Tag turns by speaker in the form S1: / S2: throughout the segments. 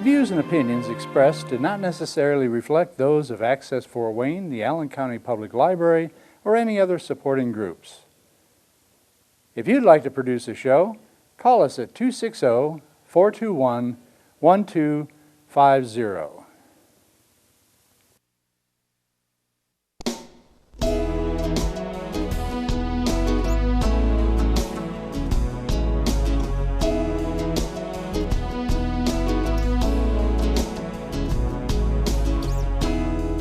S1: views and opinions expressed do not necessarily reflect those of Access Fort Wayne, the Allen County Public Library, or any other supporting groups. If you'd like to produce a show, call us at 260-421-1250.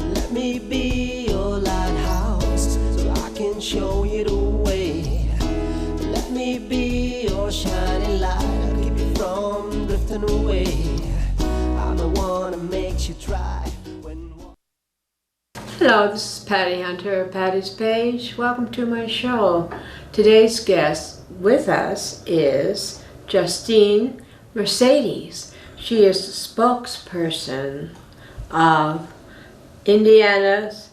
S2: Let me be your lighthouse so I can show you the way. Let me be your shining light, I'll keep you from drifting away. I'm the one that makes you try when...
S3: Hello, this is Patty Hunter, Patty's Page. Welcome to my show. Today's guest with us is Justine Mercedes. She is the spokesperson of Indiana's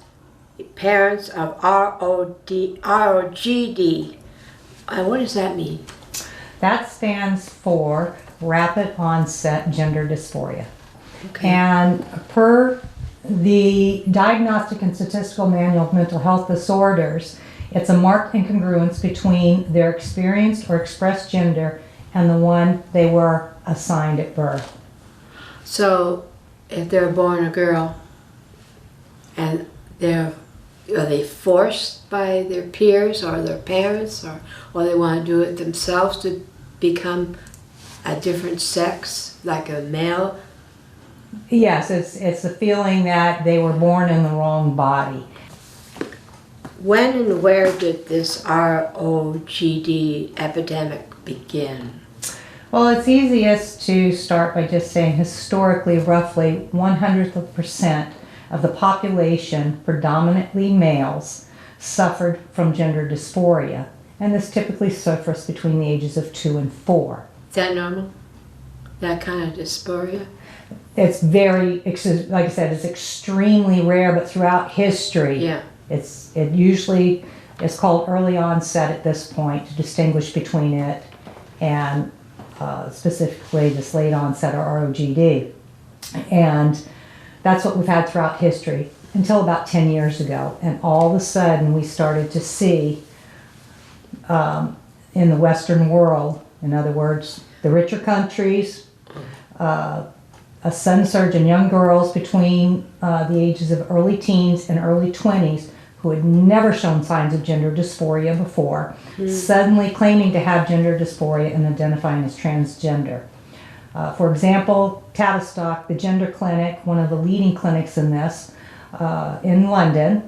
S3: parents of ROGD. What does that mean?
S4: That stands for Rapid Onset Gender Dysphoria.
S3: Okay.
S4: And per the Diagnostic and Statistical Manual of Mental Health Disorders, it's a marked incongruence between their experienced or expressed gender and the one they were assigned at birth.
S3: So, if they're born a girl and are they forced by their peers or their parents, or they want to do it themselves to become a different sex, like a male?
S4: Yes, it's the feeling that they were born in the wrong body.
S3: When and where did this ROGD epidemic begin?
S4: Well, it's easiest to start by just saying historically, roughly 1/100% of the population, predominantly males, suffered from gender dysphoria, and this typically suffers between the ages of 2 and 4.
S3: Is that normal? That kind of dysphoria?
S4: It's very, like I said, it's extremely rare, but throughout history,
S3: Yeah.
S4: it usually is called early onset at this point to distinguish between it and specifically this late onset or ROGD. And that's what we've had throughout history until about 10 years ago. And all of a sudden we started to see in the Western world, in other words, the richer countries, a sudden surge in young girls between the ages of early teens and early 20s who had never shown signs of gender dysphoria before, suddenly claiming to have gender dysphoria and identifying as transgender. For example, Tavistock, the gender clinic, one of the leading clinics in this, in London,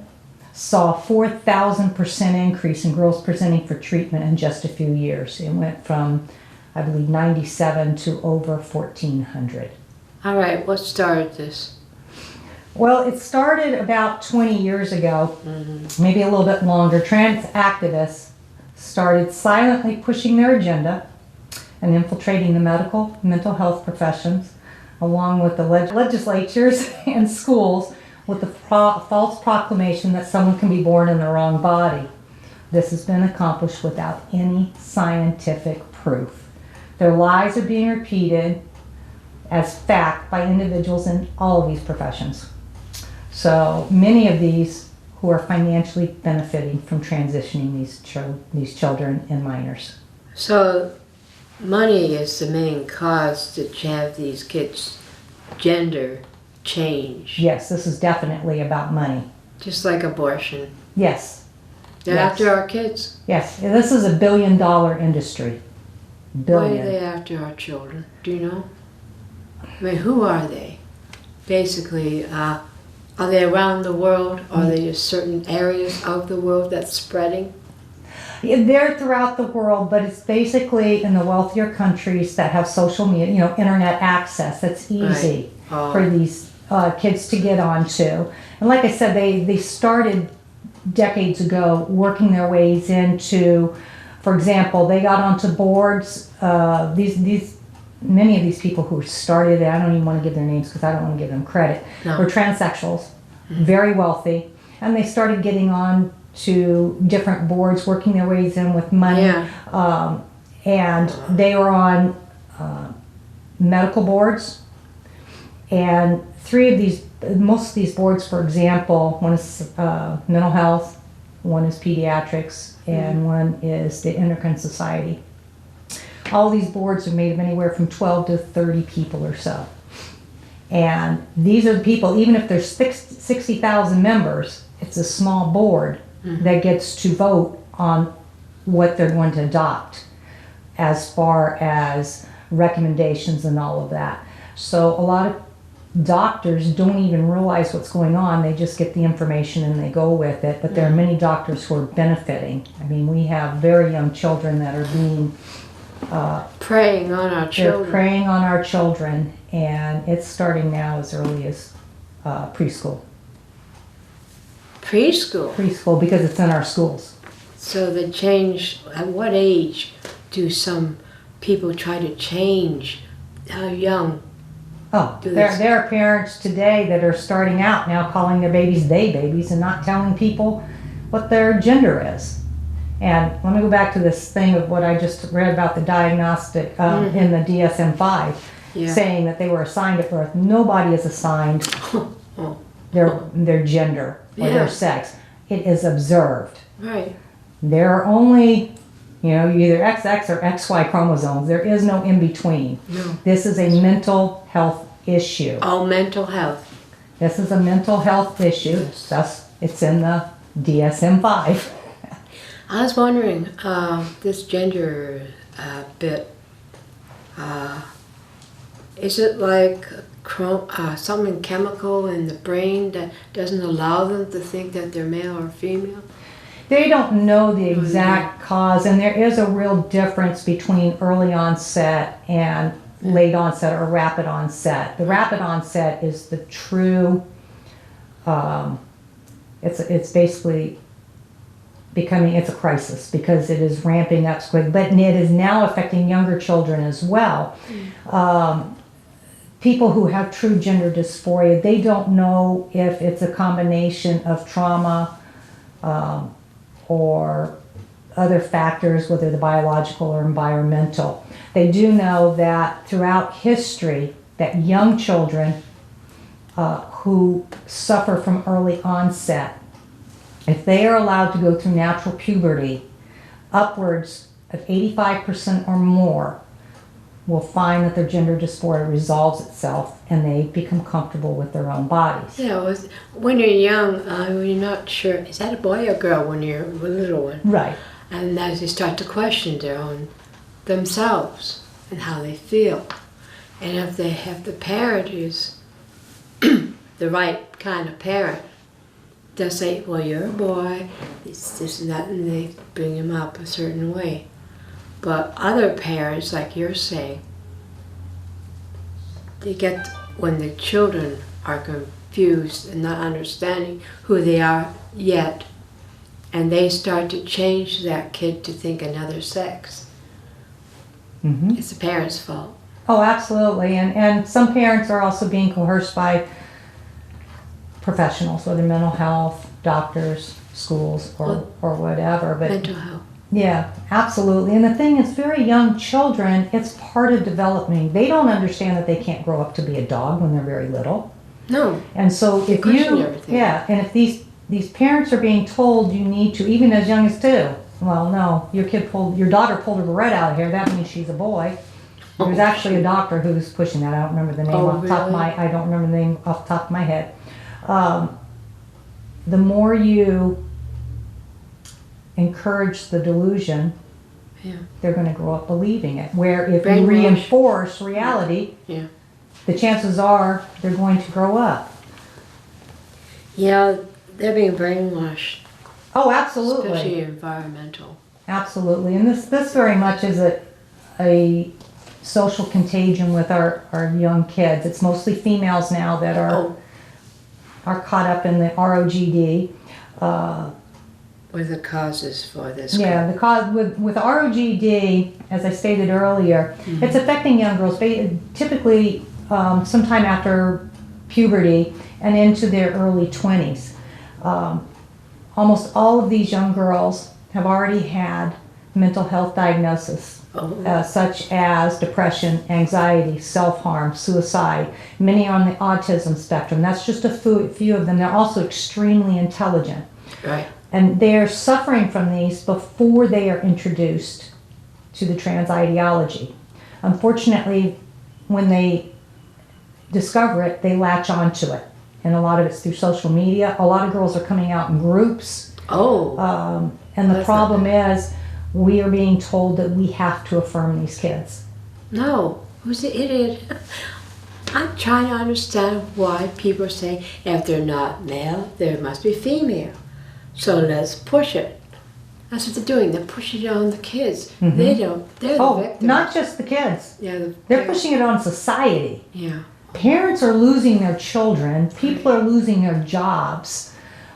S4: saw a 4,000% increase in girls presenting for treatment in just a few years. It went from, I believe, 97 to over 1,400.
S3: All right, what started this?
S4: Well, it started about 20 years ago, maybe a little bit longer. Trans activists started silently pushing their agenda and infiltrating the medical, mental health professions, along with the legislatures and schools, with the false proclamation that someone can be born in the wrong body. This has been accomplished without any scientific proof. Their lies are being repeated as fact by individuals in all of these professions. So many of these who are financially benefiting from transitioning these children and minors.
S3: So, money is the main cause to have these kids' gender change.
S4: Yes, this is definitely about money.
S3: Just like abortion.
S4: Yes.
S3: They're
S4: Yes.
S3: after our kids.
S4: Yes, this is $1 billion industry.
S3: Why are they after our children? Do you know? I mean, who are they? Basically, are they around the world? Are they just certain areas of the world that's spreading?
S4: They're throughout the world, but it's basically in the wealthier countries that have social media, internet access. That's easy for these kids to get onto. And like I said, they started decades ago working their ways into, for example, they got onto boards. Many of these people who started it, I don't even want to give their names because I don't want to give them credit, were transsexuals, very wealthy, and they started getting on to different boards, working their ways in with money, and they were on medical boards, And most of these boards, for example, one is mental health, one is pediatrics, and one is the endocrine society. All these boards are made of anywhere from 12 to 30 people or so. And these are the people, even if there's 60,000 members, it's a small board that gets to vote on what they're going to adopt as far as recommendations and all of that. So a lot of doctors don't even realize what's going on. They just get the information and they go with it. But there are many doctors who are benefiting. I mean, we have very young children that are being
S3: Preying on our
S4: they're
S3: children.
S4: preying on our children, and it's starting now as early as preschool.
S3: Preschool.
S4: Because it's in our schools.
S3: So the change, at what age do some people try to change how young?
S4: Oh,
S3: Do
S4: there,
S3: this.
S4: there are parents today that are starting out now calling their babies they babies and not telling people what their gender is. And let me go back to this thing of what I just read about the diagnostic in the DSM-5,
S3: Yeah.
S4: saying that they were assigned at birth. Nobody is assigned
S3: Oh,
S4: their gender or
S3: Yeah.
S4: their sex. It is observed.
S3: right.
S4: There are only, either XX or XY chromosomes. There is no in between.
S3: No.
S4: This is a mental health issue.
S3: Oh, mental health.
S4: This is a mental health issue.
S3: Yes.
S4: Thus, it's in the DSM-5.
S3: I was wondering, this gender bit, is it like something chemical in the brain that doesn't allow them to think that they're male or female?
S4: They don't know the exact cause, and there is a real difference between early onset and late onset or rapid onset. The rapid onset is the true, it's basically it's a crisis because it is ramping up quick, but it is now affecting younger children as well. People who have true gender dysphoria, they don't know if it's a combination of trauma or other factors, whether the biological or environmental. They do know that throughout history, that young children who suffer from early onset, if they are allowed to go through natural puberty, upwards of 85% or more will find that their gender dysphoria resolves itself and they become comfortable with their own bodies.
S3: Yeah, when you're young, you're not sure, is that a boy or girl when you're a little one?
S4: Right.
S3: And as they start to question their own themselves and how they feel. And if they have the parent who's the right kind of parent, they'll say, well, you're a boy, this and that, and they bring him up a certain way. But other parents, like you're saying, they get, when the children are confused and not understanding who they are yet, and they start to change that kid to think another sex.
S4: Mm-hmm.
S3: It's the parents' fault.
S4: Oh, absolutely. And some parents are also being coerced by professionals, whether mental health, doctors, schools, or whatever. But
S3: Mental health.
S4: yeah, absolutely. And the thing is, very young children, it's part of developing. They don't understand that they can't grow up to be a dog when they're very little.
S3: No.
S4: And so if
S3: Question
S4: you,
S3: everything.
S4: yeah, and if these parents are being told you need to, even as young as 2, well, no, your daughter pulled her barrette out of here, that means she's a boy. There's actually a doctor who's pushing that. I don't remember the name
S3: Oh,
S4: off the top of
S3: really?
S4: I don't remember the name off the top of my head. The more you encourage the delusion,
S3: Yeah.
S4: they're going to grow up believing it. Where if you
S3: Brainwash.
S4: reinforce reality,
S3: Yeah.
S4: the chances are they're going to grow up.
S3: Yeah, they're being brainwashed,
S4: Oh, absolutely.
S3: especially environmental.
S4: Absolutely. And this very much is a social contagion with our young kids. It's mostly females now that are caught up in the ROGD.
S3: What are the causes for this?
S4: Yeah, the cause with ROGD, as I stated earlier, it's affecting young girls typically sometime after puberty and into their early 20s. Almost all of these young girls have already had mental health diagnosis such as depression, anxiety, self-harm, suicide, many on the autism spectrum. That's just a few of them. They're also extremely intelligent.
S3: Right.
S4: And they're suffering from these before they are introduced to the trans ideology. Unfortunately, when they discover it, they latch onto it. And a lot of it's through social media. A lot of girls are coming out in groups.
S3: Oh.
S4: And the
S3: That's
S4: problem is, we are being told that we have to affirm these kids.
S3: No. Who's the idiot? I'm trying to understand why people say if they're not male, they must be female. So let's push it. That's what they're doing. They're pushing it on the kids.
S4: Mhm.
S3: They don't. They're the victims.
S4: Not just the kids.
S3: Yeah,
S4: They're pushing it on society.
S3: Yeah.
S4: Parents are losing their children. People are losing their jobs.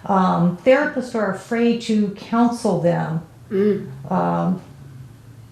S4: Therapists are afraid to counsel them.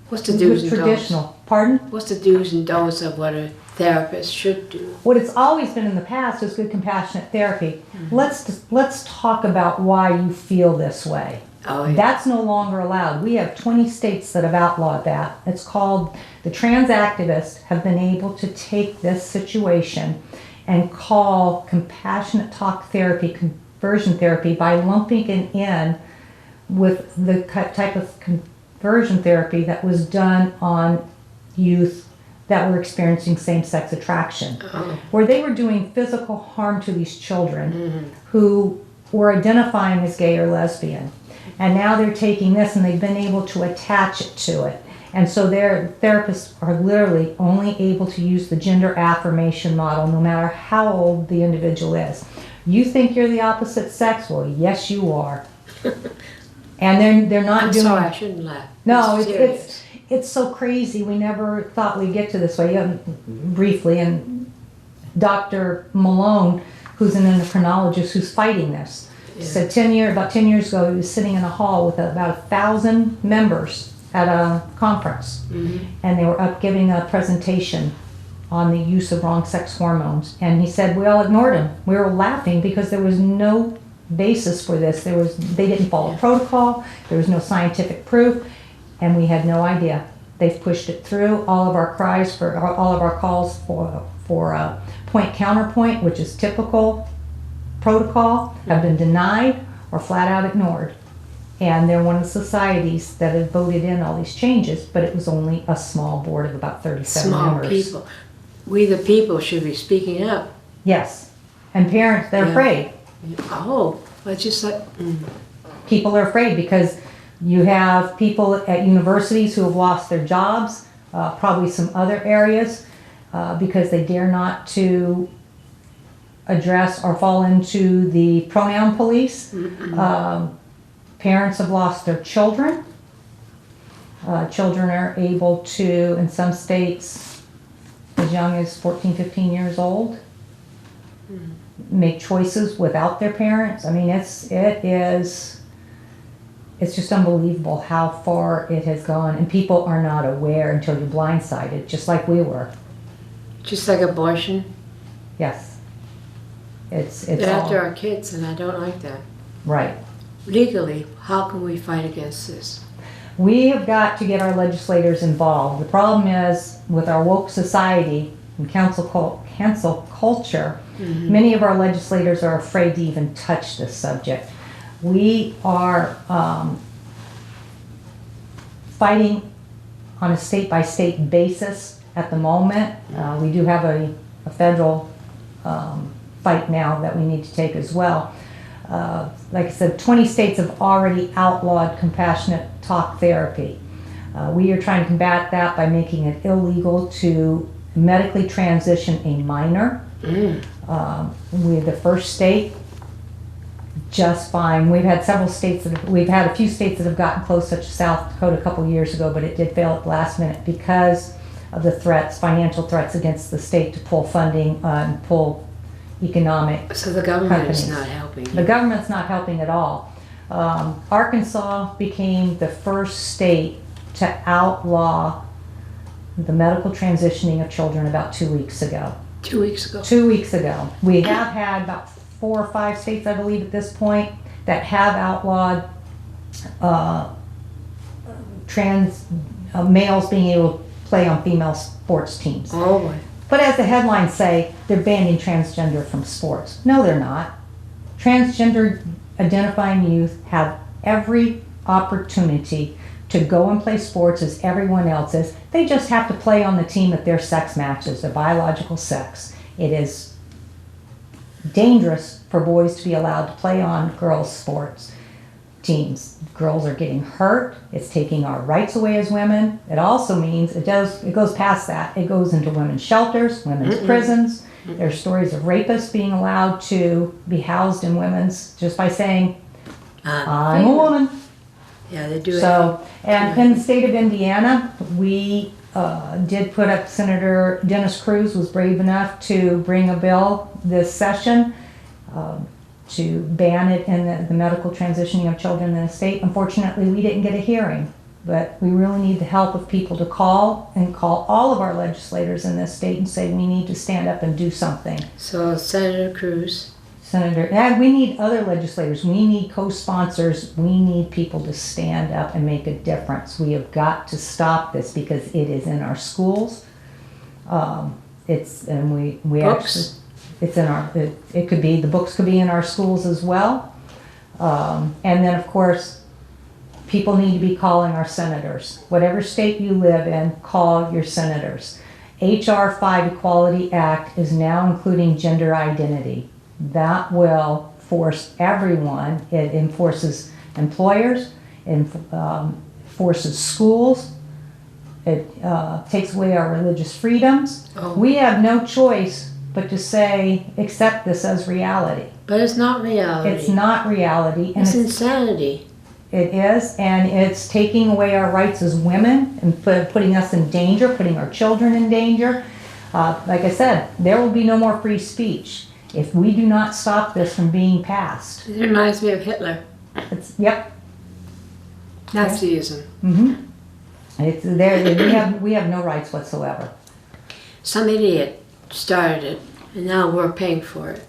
S3: What's the do's and don'ts?
S4: Traditional. Pardon?
S3: What's the do's and don'ts of what a therapist should do?
S4: What it's always been in the past is good compassionate therapy. Let's talk about why you feel this way.
S3: Oh, yeah.
S4: That's no longer allowed. We have 20 states that have outlawed that. It's called, the trans activists have been able to take this situation and call compassionate talk therapy conversion therapy by lumping it in with the type of conversion therapy that was done on youth that were experiencing same-sex attraction, where they were doing physical harm to these children who were identifying as gay or lesbian. And now they're taking this and they've been able to attach it to it. And so their therapists are literally only able to use the gender affirmation model no matter how old the individual is. You think you're the opposite sex? Well, yes, you are. And they're not
S3: I'm
S4: doing...
S3: sorry, I shouldn't laugh.
S4: No,
S3: serious.
S4: it's so crazy. We never thought we'd get to this way. Briefly, and Dr. Malone, who's an endocrinologist who's fighting this, said about 10 years ago, he was sitting in a hall with about 1,000 members at a conference, and they were up giving a presentation on the use of wrong sex hormones. And he said, we all ignored him. We were laughing because there was no basis for this. They didn't follow protocol. There was no scientific proof, and we had no idea. They've pushed it through. All of our cries for all of our calls for point counterpoint, which is typical protocol, have been denied or flat out ignored. And they're one of the societies that have voted in all these changes, but it was only a small board of about 37
S3: Small
S4: members.
S3: people. We the people should be speaking up.
S4: Yes, and parents, they're afraid.
S3: Oh, but just like,
S4: People are afraid because you have people at universities who have lost their jobs, probably some other areas, because they dare not to address or fall into the pronoun police. Parents have lost their children. Children are able to, in some states, as young as 14, 15 years old, make choices without their parents. I mean, it's just unbelievable how far it has gone, and people are not aware until you're blindsided, just like we were.
S3: just like abortion.
S4: Yes. It's
S3: They're
S4: all
S3: after our kids, and I don't like that.
S4: right.
S3: Legally, how can we fight against this?
S4: We have got to get our legislators involved. The problem is, with our woke society and cancel culture, many of our legislators are afraid to even touch this subject. We are fighting on a state-by-state basis at the moment. We do have a federal fight now that we need to take as well. Like I said, 20 states have already outlawed compassionate talk therapy. We are trying to combat that by making it illegal to medically transition a minor. We're the first state, just fine. We've had several states we've had a few states that have gotten close, such as South Dakota a couple of years ago, but it did fail at the last minute because of the threats, financial threats against the state to pull funding and pull economic.
S3: So the government is
S4: companies.
S3: not helping.
S4: The government's not helping at all. Arkansas became the first state to outlaw the medical transitioning of children about 2 weeks ago.
S3: 2 weeks ago.
S4: 2 weeks ago. We have had about 4 or 5 states, I believe, at this point that have outlawed males being able to play on female sports teams.
S3: Oh boy.
S4: But as the headlines say, they're banning transgender from sports. No, they're not. Transgender identifying youth have every opportunity to go and play sports as everyone else is. They just have to play on the team that their sex matches, their biological sex. It is dangerous for boys to be allowed to play on girls' sports teams. Girls are getting hurt. It's taking our rights away as women. It also means it goes past that. It goes into women's shelters, women's prisons. There are stories of rapists being allowed to be housed in women's just by saying, I'm a woman.
S3: Yeah, they do.
S4: So, and in the state of Indiana, we did put up, Senator Dennis Cruz was brave enough to bring a bill this session to ban it in the medical transitioning of children in the state. Unfortunately, we didn't get a hearing, but we really need the help of people to call all of our legislators in this state and say we need to stand up and do something.
S3: So Senator Cruz.
S4: And we need other legislators. We need co-sponsors. We need people to stand up and make a difference. We have got to stop this because it is in our schools. It's in our. It could be, the books could be in our schools as well. And then of course, people need to be calling our senators. Whatever state you live in, call your senators. H.R. 5 Equality Act is now including gender identity. That will force everyone. It enforces employers, it forces schools, it takes away our religious freedoms.
S3: Oh.
S4: We have no choice but to say, accept this as reality.
S3: But it's not reality.
S4: It's not reality. And
S3: It's insanity.
S4: it is, and it's taking away our rights as women and putting us in danger, putting our children in danger. Like I said, there will be no more free speech if we do not stop this from being passed.
S3: It reminds me of Hitler.
S4: Yep.
S3: Nazism.
S4: It's there. We have no rights whatsoever.
S3: Some idiot started it, and now we're paying for it.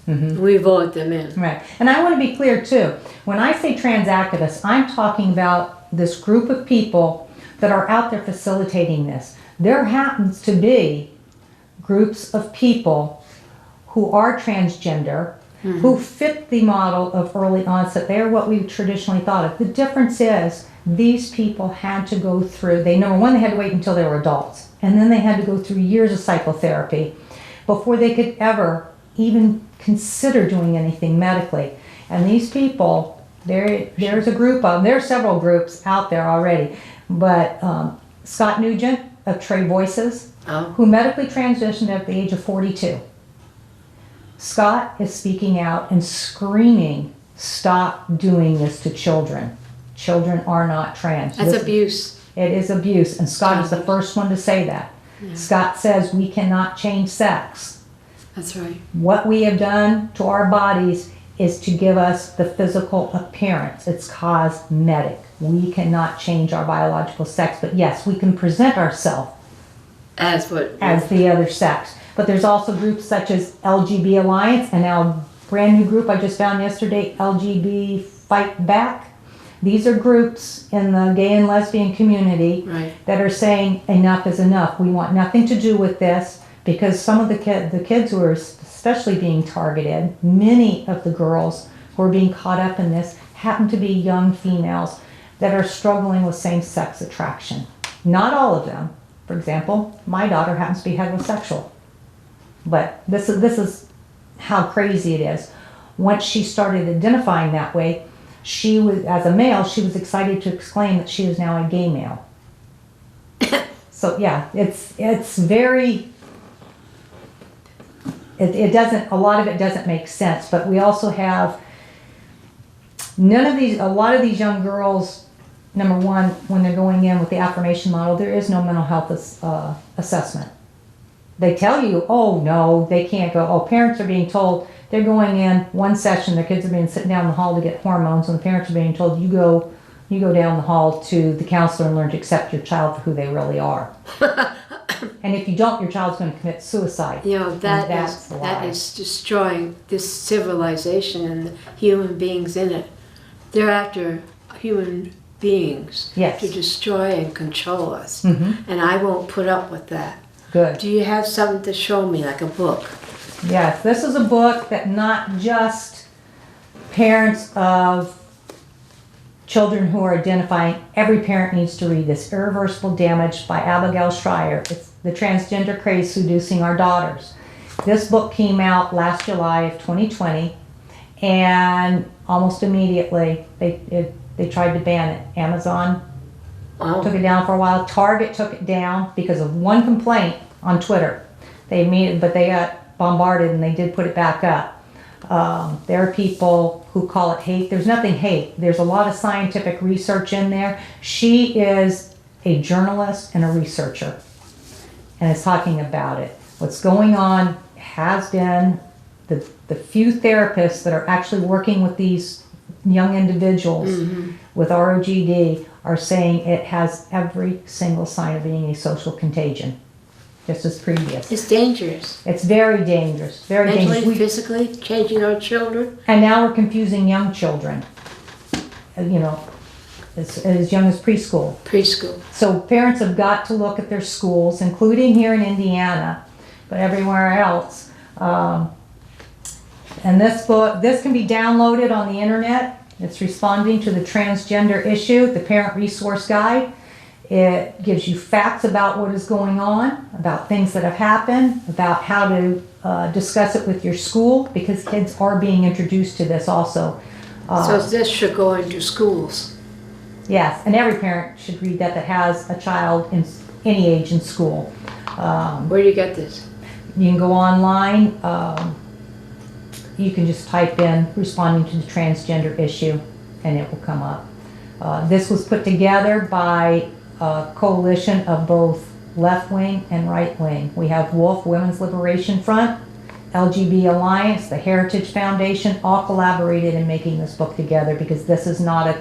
S3: We vote them in.
S4: Right. And I want to be clear too. When I say trans activists, I'm talking about this group of people that are out there facilitating this. There happens to be groups of people who are transgender, who fit the model of early onset. They are what we traditionally thought of. The difference is these people had to go through, number one, they had to wait until they were adults, and then they had to go through years of psychotherapy before they could ever even consider doing anything medically. And these people, there's a group of, there are several groups out there already, but Scott Nugent of Trey Voices, who medically transitioned at the age of 42. Scott is speaking out and screaming, stop doing this to children. Children are not trans.
S3: That's abuse.
S4: It is abuse, and Scott is the first one to say that. Yeah. Scott says we cannot change sex.
S3: That's right.
S4: What we have done to our bodies is to give us the physical appearance. It's cosmetic. We cannot change our biological sex, but yes, we can present ourselves as the other sex. But there's also groups such as LGB Alliance, and now a brand new group I just found yesterday, LGB Fight Back. These are groups in the gay and lesbian community that are saying enough is enough. We want nothing to do with this, because some of the kids who are especially being targeted, many of the girls who are being caught up in this happen to be young females that are struggling with same-sex attraction. Not all of them. For example, my daughter happens to be heterosexual. But this is how crazy it is. Once she started identifying that way, she was, as a male, she was excited to exclaim that she is now a gay male. So yeah, it's very, it doesn't, a lot of it doesn't make sense, but we also have, a lot of these young girls, number one, when they're going in with the affirmation model, there is no mental health assessment. They tell you, oh no, they can't go. Oh, parents are being told they're going in one session, their kids are being sitting down the hall to get hormones, and the parents are being told, you go down the hall to the counselor and learn to accept your child for who they really are. And if you don't, your child's going to commit suicide.
S3: You know, that is destroying this civilization and the human beings in it. They're after human beings
S4: Yes.
S3: to destroy and control us.
S4: Mhm.
S3: And I won't put up with that.
S4: Good.
S3: Do you have something to show me, like a book?
S4: Yes, this is a book that not just parents of children who are identifying, every parent needs to read this. Irreversible Damage by Abigail Schreier. It's the transgender craze seducing our daughters. This book came out last July of 2020, and almost immediately they tried to ban it. Amazon took it down for a while. Target took it down because of one complaint on Twitter. But they got bombarded and they did put it back up. There are people who call it hate. There's nothing hate. There's a lot of scientific research in there. She is a journalist and a researcher and is talking about it. What's going on has been the few therapists that are actually working with these young individuals with ROGD are saying it has every single sign of being a social contagion, just as previous.
S3: It's dangerous.
S4: It's very dangerous, very
S3: Mentally,
S4: dangerous.
S3: physically, changing our children.
S4: And now we're confusing young children, as young as preschool.
S3: Preschool.
S4: So parents have got to look at their schools, including here in Indiana, but everywhere else. And this can be downloaded on the internet. It's responding to the transgender issue, the Parent Resource Guide. It gives you facts about what is going on, about things that have happened, about how to discuss it with your school, because kids are being introduced to this also.
S3: So this should go into schools.
S4: Yes, and every parent should read that has a child in any age in school.
S3: Where do you get this?
S4: You can go online. You can just type in responding to the transgender issue and it will come up. This was put together by a coalition of both left wing and right wing. We have Wolf Women's Liberation Front, LGB Alliance, the Heritage Foundation, all collaborated in making this book together because this is not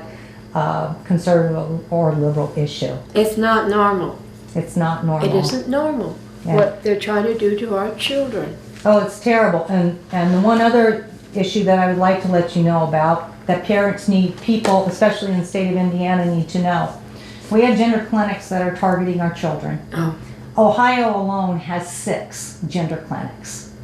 S4: a conservative or liberal issue.
S3: It's not normal.
S4: It's not normal.
S3: It isn't normal.
S4: Yeah.
S3: What they're trying to do to our children.
S4: Oh, it's terrible. And the one other issue that I would like to let you know about, that parents need, people, especially in the state of Indiana, need to know. We have gender clinics that are targeting our children.
S3: Oh.
S4: Ohio alone has 6 gender clinics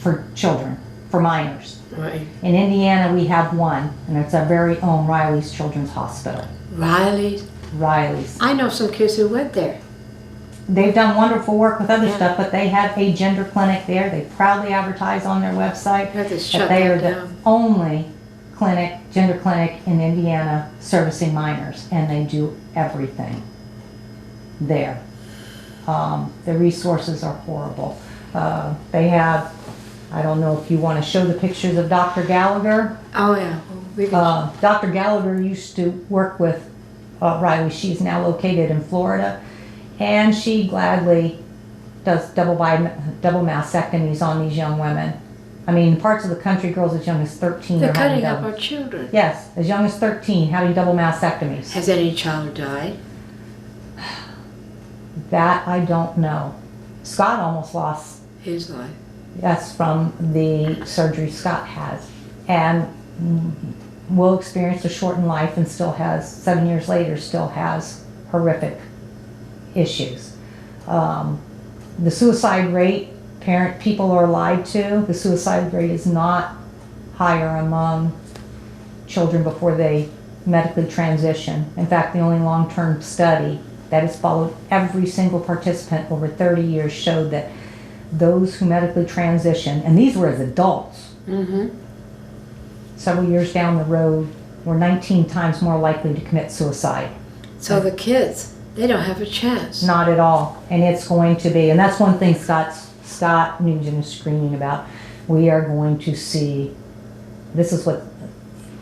S4: for children, for minors.
S3: Right.
S4: In Indiana, we have 1, and it's our very own Riley's Children's Hospital.
S3: Riley's.
S4: Riley's.
S3: I know some kids who went there.
S4: They've done wonderful work with other
S3: Yeah.
S4: stuff, but they have a gender clinic there. They proudly advertise on their website
S3: Have to
S4: that
S3: shut
S4: they
S3: that
S4: are the
S3: down.
S4: only gender clinic in Indiana servicing minors, and they do everything there. The resources are horrible. They have, I don't know if you want to show the pictures of Dr. Gallagher.
S3: Oh yeah. We can,
S4: Dr. Gallagher used to work with Riley. She's now located in Florida, and she gladly does double mastectomies on these young women. I mean, parts of the country, girls as young as 13
S3: they're
S4: are having
S3: cutting up
S4: double.
S3: our children.
S4: Yes, as young as 13, having double mastectomies.
S3: Has any child died?
S4: That I don't know. Scott almost lost,
S3: His life.
S4: yes, from the surgery Scott has, and will experience a shortened life and still has, 7 years later, still has horrific issues. The suicide rate, people are lied to. The suicide rate is not higher among children before they medically transition. In fact, the only long-term study that has followed every single participant over 30 years showed that those who medically transition, and these were as adults, several years down the road, were 19 times more likely to commit suicide.
S3: So the kids, they don't have a chance.
S4: Not at all. And it's going to be, and that's one thing Scott Nugent is screaming about. We are going to see, this is what,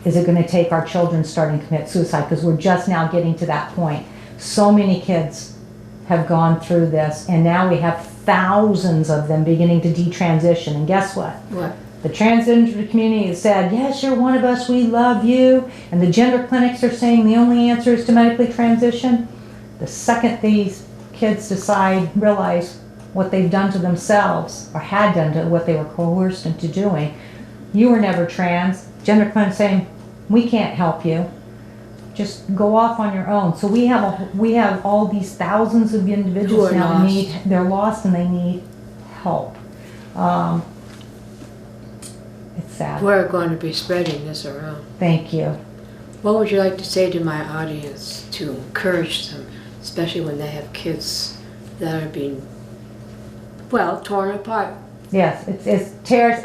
S4: is it going to take our children starting to commit suicide? Because we're just now getting to that point. So many kids have gone through this, and now we have thousands of them beginning to detransition. And guess what?
S3: What?
S4: The transgender community has said, yes, you're one of us, we love you. And the gender clinics are saying the only answer is to medically transition. The second these kids realize what they've done to themselves, or had done to what they were coerced into doing, you were never trans. Gender clinics saying, we can't help you. just go off on your own. So we have all these thousands of individuals
S3: Who are
S4: now
S3: lost.
S4: they're lost and they need help. It's sad.
S3: We're going to be spreading this around.
S4: Thank you.
S3: What would you like to say to my audience to encourage them, especially when they have kids that are being, well, torn apart?
S4: Yes, it's tears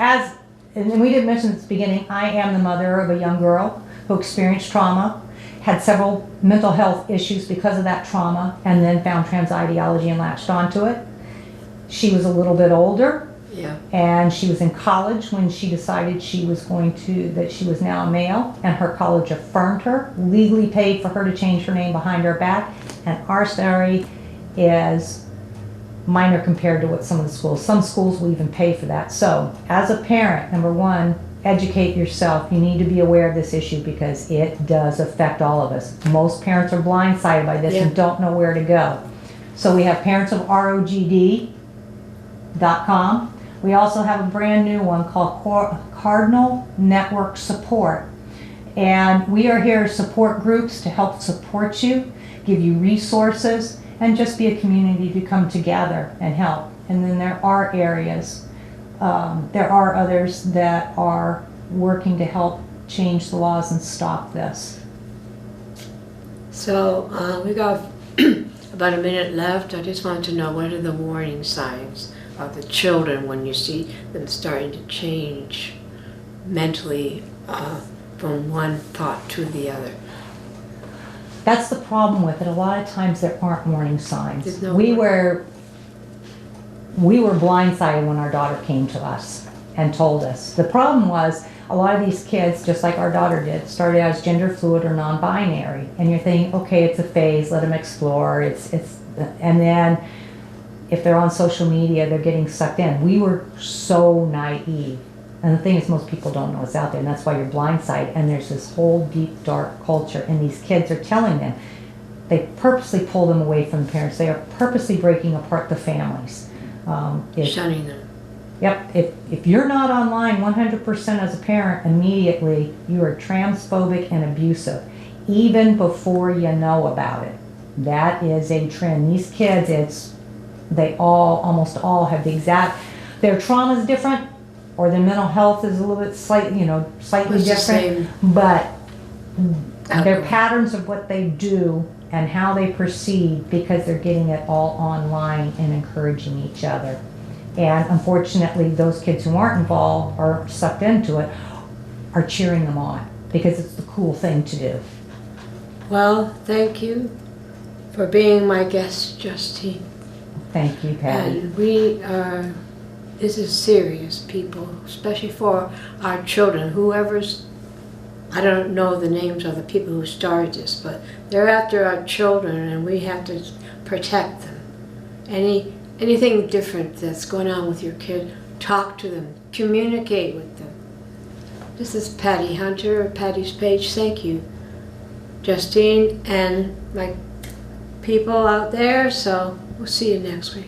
S4: and we didn't mention at the beginning, I am the mother of a young girl who experienced trauma, had several mental health issues because of that trauma, and then found trans ideology and latched onto it. She was a little bit older,
S3: Yeah.
S4: and she was in college when she decided that she was now a male, and her college affirmed her, legally paid for her to change her name behind her back, and our story is minor compared to what some of the schools. Some schools will even pay for that. So, as a parent, number one, educate yourself. You need to be aware of this issue because it does affect all of us. Most parents are blindsided by this
S3: Yeah.
S4: and don't know where to go. So we have parents of ROGD.com. We also have a brand new one called Cardinal Network Support. And we are here to support groups to help support you, give you resources, and just be a community to come together and help. And then there are areas, there are others that are working to help change the laws and stop this.
S3: So we got about a minute left. I just want to know, what are the warning signs of the children when you see them starting to change mentally from one thought to the other?
S4: That's the problem with it. A lot of times there aren't warning signs.
S3: There's no
S4: We were blindsided when our daughter came to us and told us. The problem was a lot of these kids, just like our daughter did, started out as gender fluid or non-binary, and you're thinking, okay, it's a phase, let them explore. And then if they're on social media, they're getting sucked in. We were so naive. And the thing is, most people don't know what's out there, and that's why you're blindsided. And there's this whole deep, dark culture, and these kids are telling them. They purposely pull them away from the parents. They are purposely breaking apart the families.
S3: Shunning them.
S4: Yep, if you're not online 100% as a parent immediately, you are transphobic and abusive, even before you know about it. That is a trend. These kids, almost all have their trauma is different, or their mental health is a little bit slightly
S3: It's the
S4: different,
S3: same.
S4: but their
S3: Outcome.
S4: patterns of what they do and how they proceed, because they're getting it all online and encouraging each other. And unfortunately, those kids who aren't involved or sucked into it are cheering them on because it's the cool thing to do.
S3: Well, thank you for being my guest, Justine.
S4: Thank you, Patty.
S3: And this is serious, people, especially for our children, I don't know the names of the people who started this, but they're after our children and we have to protect them. Anything different that's going on with your kid, talk to them, communicate with them. This is Patty Hunter of Patty's Page. Thank you, Justine, and my people out there, so we'll see you next week.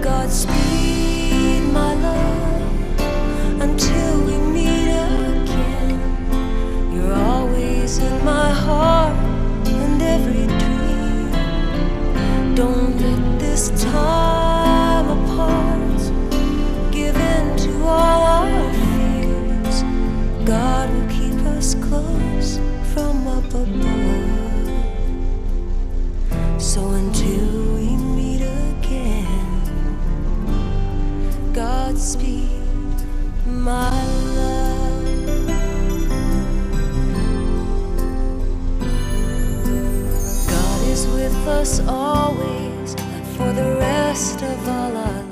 S5: Godspeed, my love, until we meet again. You're always in my heart and every dream. Don't let this time apart give in to all our fears. God will keep us close from up above. So until we meet again, Godspeed, my love. God is with us always and for the rest of all our